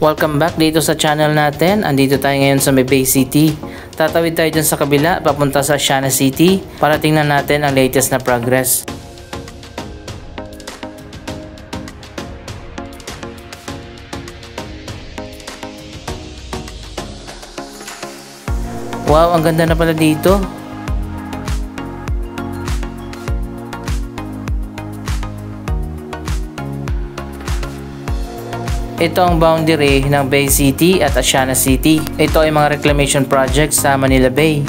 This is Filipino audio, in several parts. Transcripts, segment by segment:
Welcome back dito sa channel natin. Andito tayo ngayon sa may Bay City. Tatawid tayo dyan sa kabila papunta sa Asiana City para tingnan natin ang latest na progress. Wow, ang ganda na pala dito. Ito ang boundary ng Bay City at Asiana City. Ito ay mga reclamation projects sa Manila Bay.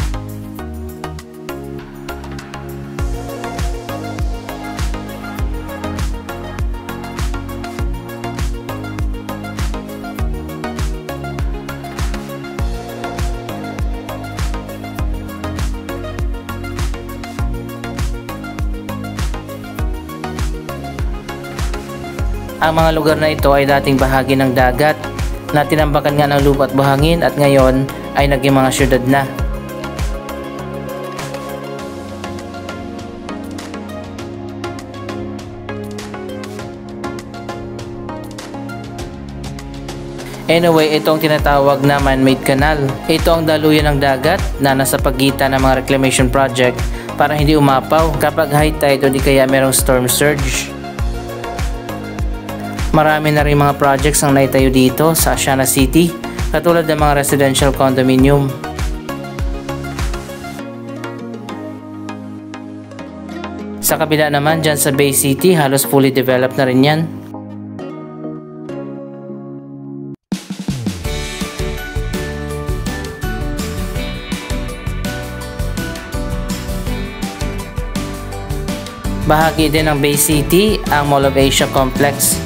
Ang mga lugar na ito ay dating bahagi ng dagat na tinambakan nga ng lupa at buhangin at ngayon ay naging mga syudad na. Anyway, ito ang tinatawag na man-made canal. Ito ang daluyan ng dagat na nasa pagitan ng mga reclamation project para hindi umapaw kapag high tide o di kaya merong storm surge. Marami na rin mga projects ang naitayo dito sa Asiana City, katulad ng mga residential condominium. Sa kabila naman dyan sa Bay City, halos fully developed na rin yan. Bahagi din ng Bay City ang Mall of Asia Complex.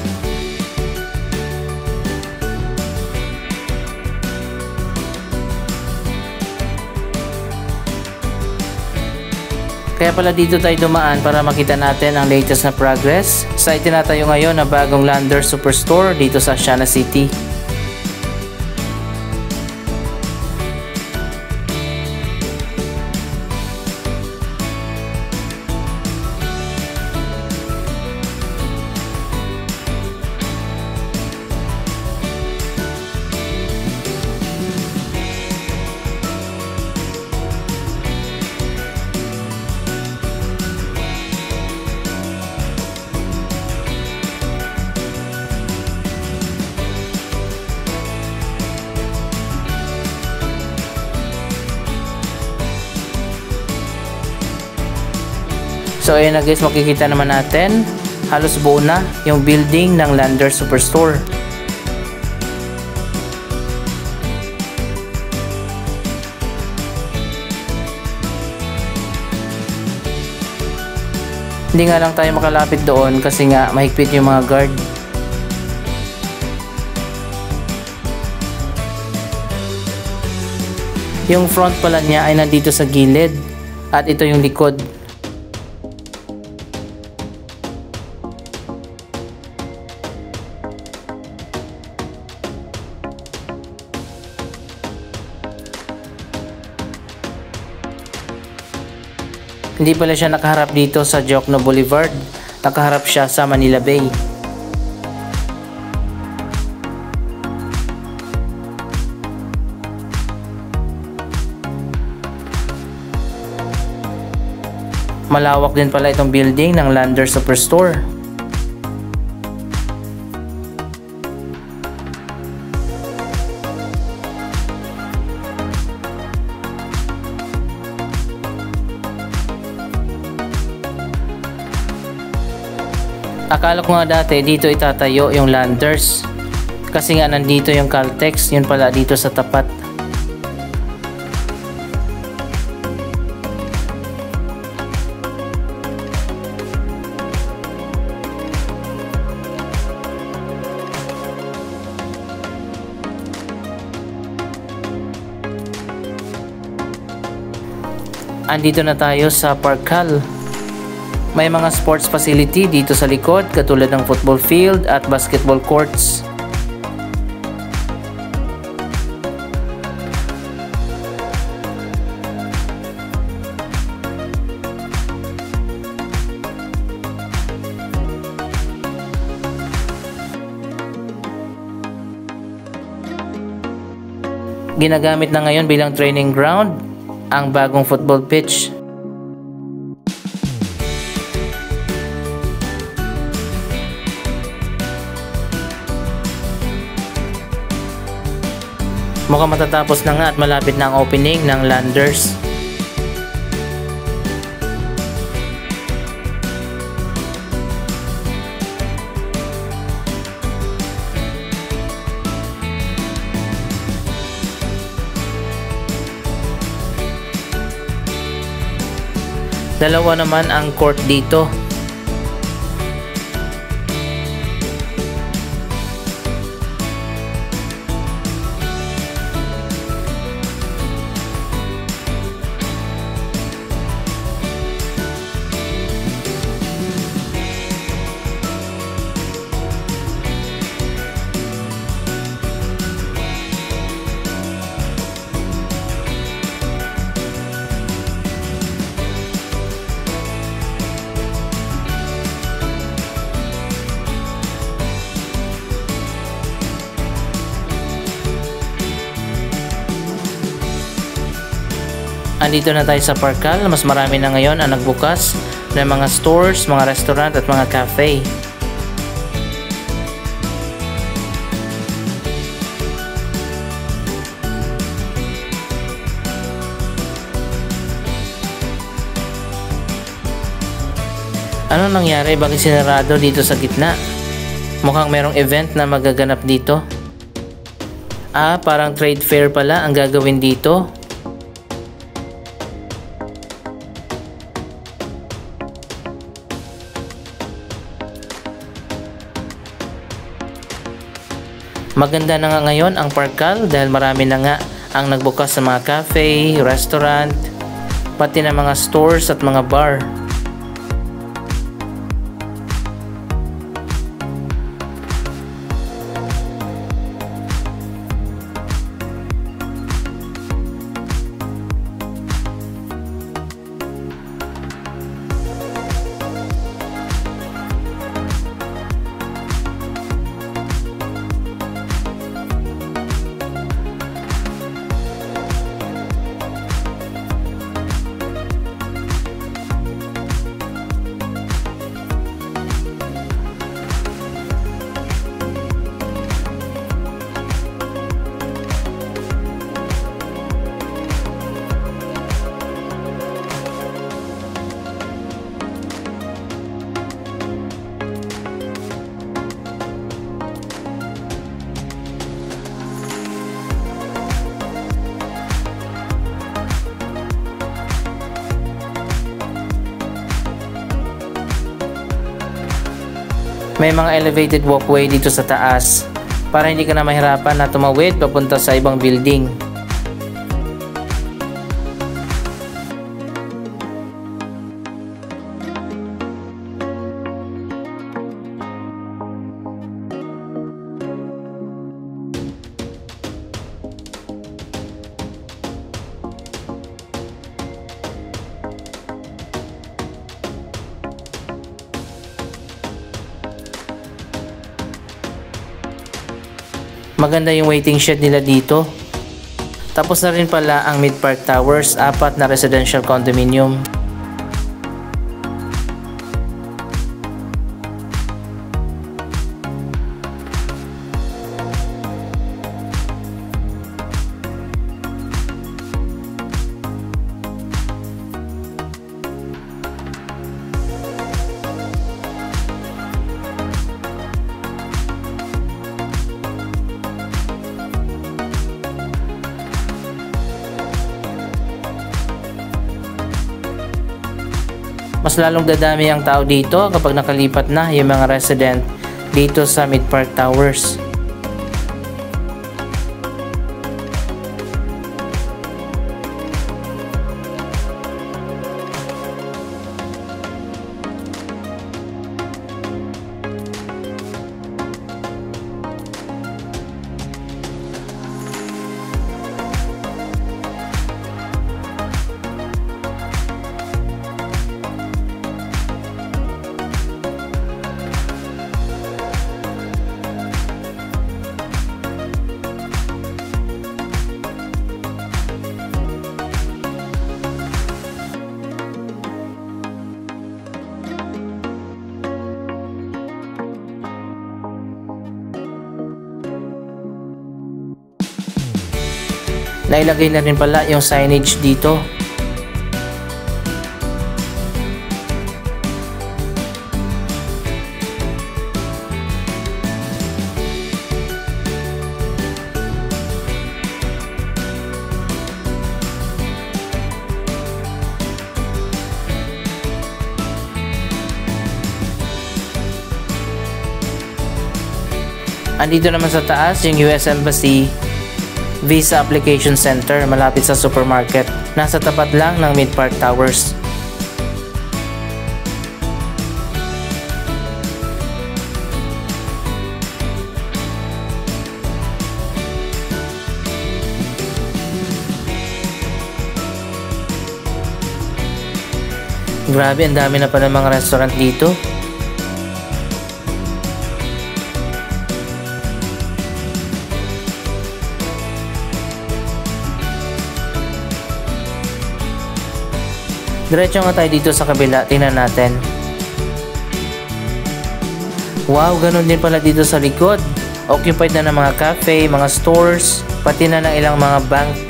Kaya pala dito tayo dumaan para makita natin ang latest na progress sa itinatayo ngayon na bagong Landers Superstore dito sa Asiana City. So ayun na guys, makikita naman natin halos buo na yung building ng Landers Superstore. Hindi nga lang tayo makalapit doon kasi nga mahigpit yung mga guard. Yung front pala niya ay nandito sa gilid at ito yung likod. Hindi pala siya nakaharap dito sa Jokno Boulevard, nakaharap siya sa Manila Bay. Malawak din pala itong building ng Landers Superstore. Akala ko nga dati dito itatayo yung Landers kasi nga nandito yung Caltex, yun pala dito sa tapat. Andito na tayo sa Park Hall. May mga sports facility dito sa likod katulad ng football field at basketball courts. Ginagamit na ngayon bilang training ground ang bagong football pitch. Mukhang matatapos na nga at malapit na ang opening ng Landers. Dalawa naman ang court dito. Andito na tayo sa Parkal. Mas marami na ngayon ang nagbukas ng mga stores, mga restaurant at mga cafe. Ano nangyari? Bakit sinarado dito sa gitna? Mukhang merong event na magaganap dito. Parang trade fair pala ang gagawin dito. Maganda na nga ngayon ang Parkal dahil marami na nga ang nagbukas sa mga cafe, restaurant, pati na mga stores at mga bar. May mga elevated walkway dito sa taas para hindi ka na mahirapan na tumawid papunta sa ibang building. Maganda yung waiting shed nila dito. Tapos na rin pala ang Mid-Park Towers, 4 na residential condominium. Mas lalong dadami ang tao dito kapag nakalipat na yung mga resident dito sa Mid-Park Towers. Nailagay na rin pala yung signage dito. Andito naman sa taas yung US Embassy Visa Application Center malapit sa supermarket. Nasa tapat lang ng Mid-Park Towers. Grabe, ang dami na pala mga restaurant dito. Diretso nga tayo dito sa kabila, tingnan natin. Wow, ganun din pala dito sa likod. Occupied na ng mga cafe, mga stores, pati na ng ilang mga bank.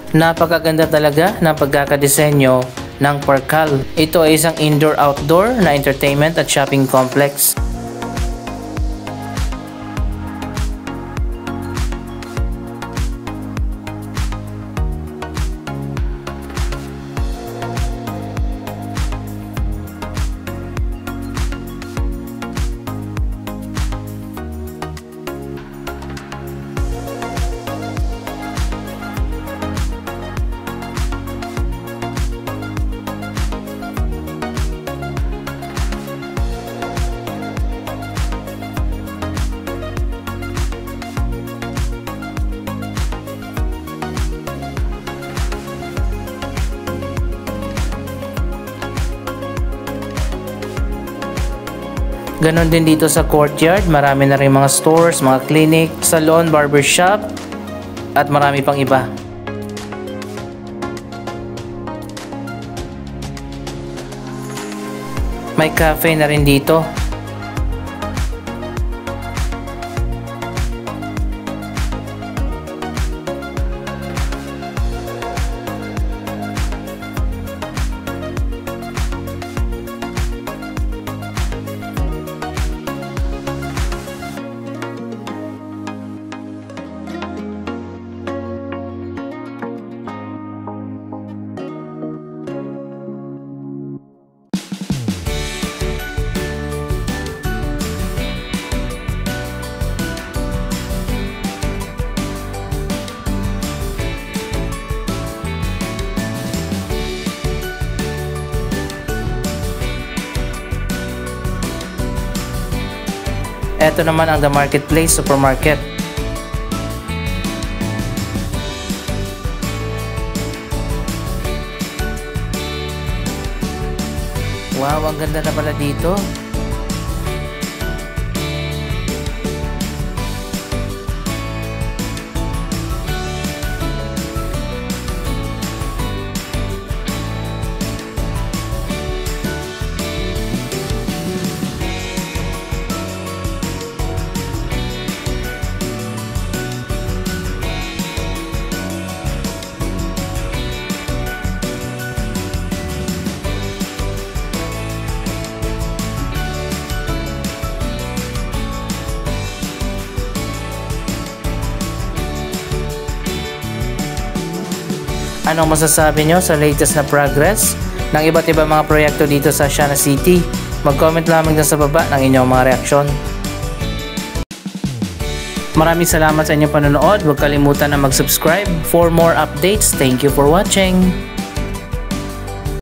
Napakaganda talaga ng pagkakadesenyo ng Parkal. Ito ay isang indoor-outdoor na entertainment at shopping complex. Ganon din dito sa courtyard, marami na rin mga stores, mga clinic, salon, barbershop, at marami pang iba. May cafe na rin dito. Ito naman ang The Marketplace Supermarket. Wow, ang ganda na pala dito. Anong masasabi nyo sa latest na progress ng iba't ibang mga proyekto dito sa Asiana City? Mag-comment lamang dyan sa baba ng inyong mga reaksyon. Maraming salamat sa inyong panonood. Huwag kalimutan na mag-subscribe for more updates. Thank you for watching!